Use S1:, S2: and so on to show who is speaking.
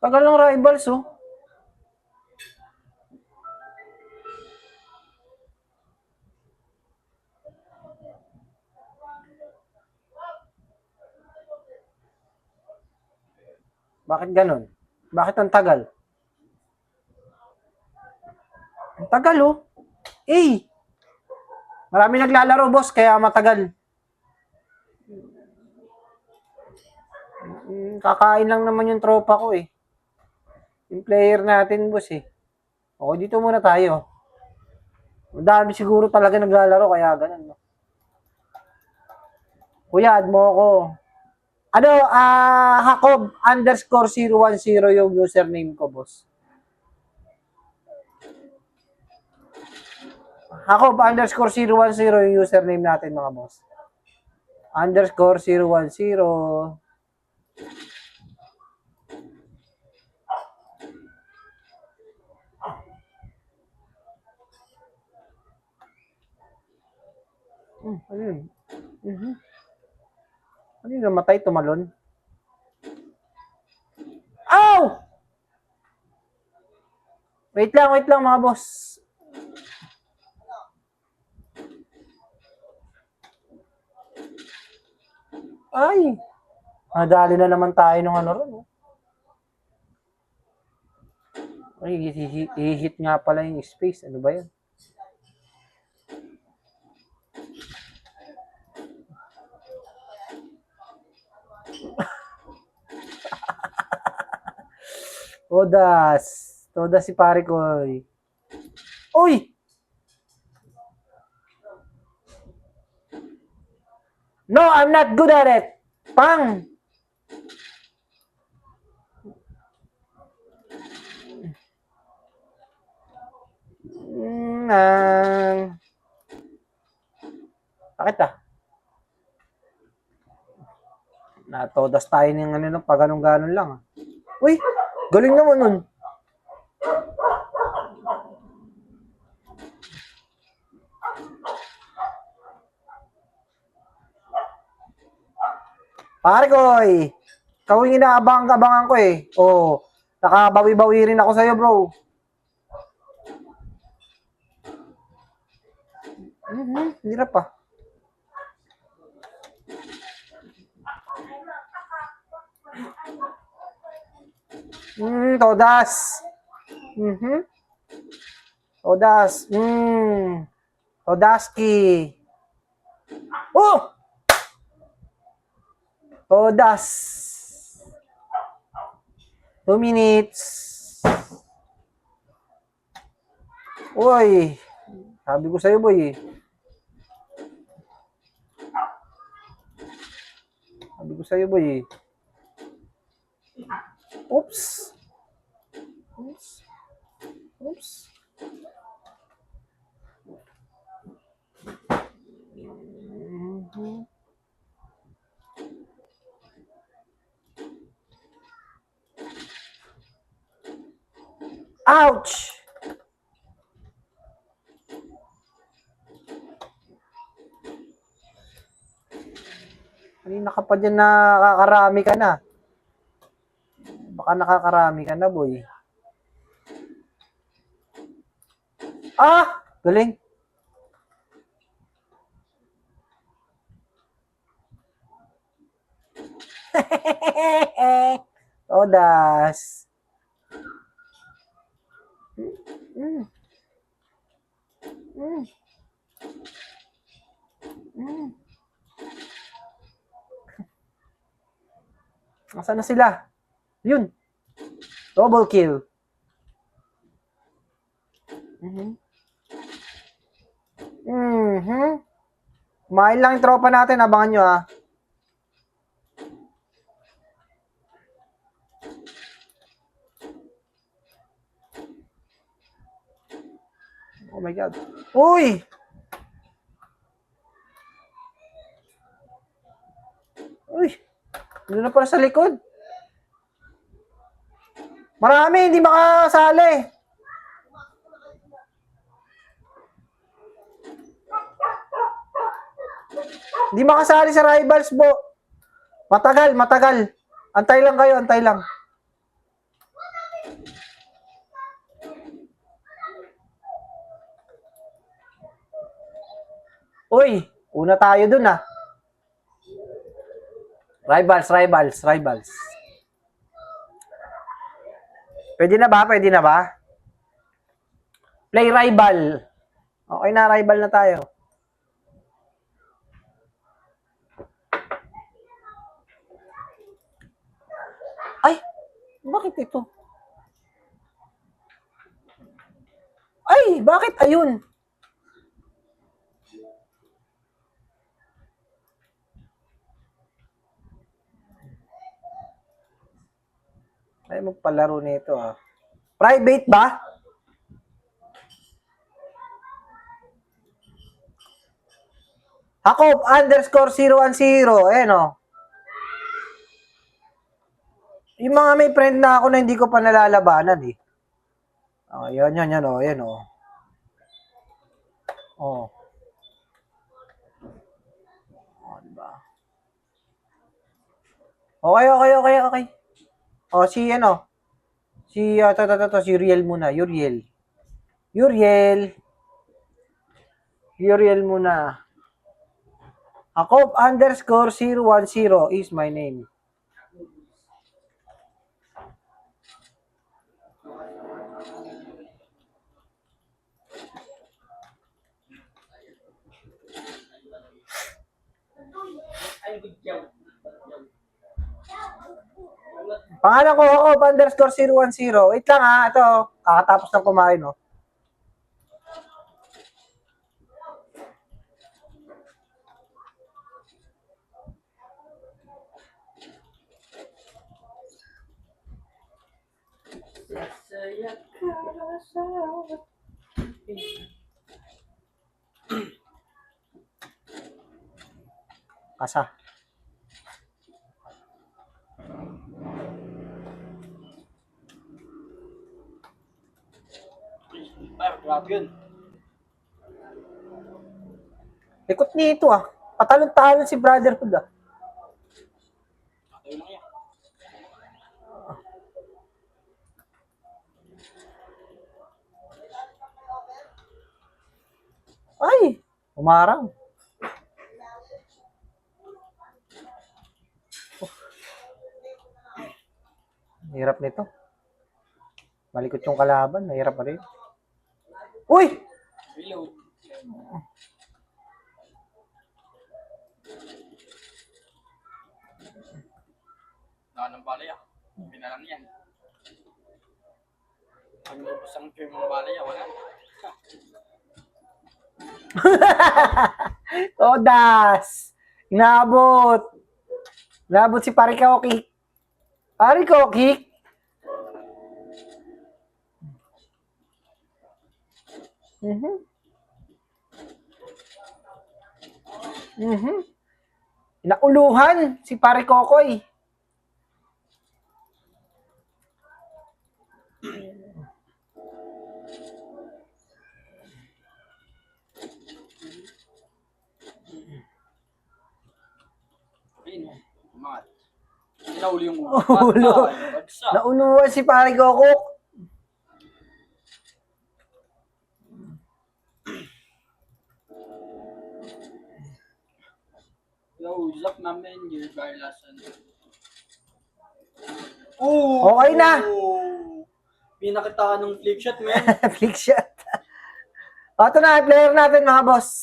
S1: Tagal ng rivals, oh. Bakit ganun? Bakit ang tagal? Ang tagal, oh. Eh, marami naglalaro, boss, kaya matagal. Kakain lang naman yung tropa ko, eh. Yung player natin, boss, eh. O, dito muna tayo. Madami siguro talaga naglalaro, kaya ganun, no? Kuya, add mo ako. Ano, Jacob underscore 010 yung username ko, boss. Jacob underscore 010 yung username natin, mga boss. Underscore 010. Ano yun? Ano yun, namatay, tumalon? Ow! Wait lang mga boss. Ay! Nadali na naman tayo ng ano ron. Ay, i-hit nga pala yung space. Ano ba yan? Todas. Todas si pare ko. Uy! No, I'm not good at it. Pang! Bakit ah? Natodas tayo ng ano, pag ganun lang ah. Uy! Galing naman nun. Pare ko, ikaw yung inaabang-abangan ko eh. Oo. Nakabawi-bawi rin ako sa'yo, bro. Hirap pa. Todas. Todas. Todaski. Oh! Todas. 2 minutes. Uy. Sabi ko sa'yo, boy. Sabi ko sa'yo, boy. Oops. Oops. Oops. Ouch! Kanina ka pa dyan nakakarami ka na. Baka nakakarami ka na, boy. Ah! Galing. Todas. Nasaan na sila? Yun. Double kill. Kumain lang yung tropa natin. Abangan nyo ah. Oh my God. Uy! Uy! Doon na pala sa likod. Marami, hindi makasali. Hindi makasali sa rivals, bo. Matagal. Antay lang kayo, antay lang. Uy, una tayo dun ah. Rivals. Pwede na ba? Pwede na ba? Play rival. Okay na, rival na tayo. Ay, bakit ito? Ay, bakit ayun? Ay, magpalaro nito ah. Private ba? Ako, _010. Ayan o. Yung mga may friend na ako na hindi ko pa nalalabanan eh. Oh, yan o. Yan o. Oh. Oh, diba? Okay. Oh, si ano? Si, si Uriel muna. Uriel muna. Ako, _010 is my name. Pangalan ko ako, _010. Wait lang ha, ito, kakatapos ng kumain, no? Kasa.
S2: Ay, grabe yun.
S1: Likot nito ah. Patalon-talon si Brotherhood ah.
S2: Ayun lang yan.
S1: Ay, umarang. Hirap nito. Malikot yung kalaban, mahirap pa rin. Uy!
S2: Reload. Ng balaya. Pinalang yan. Pag nubos ang film ng balaya, wala.
S1: Todas! Inabot! Inabot si Pare Koki. Pare Koki? Inauluhan si Pare Kokoy.
S2: Ayun, umat. Inauli yung
S1: Ulo.
S2: Bagsa.
S1: Nauluhan si Pare Koko.
S2: Yo, zap namin yung garlasan.
S1: Okay na.
S2: Pinakitaan ng flip shot, man.
S1: Flick shot. O, ito na, player natin mga boss.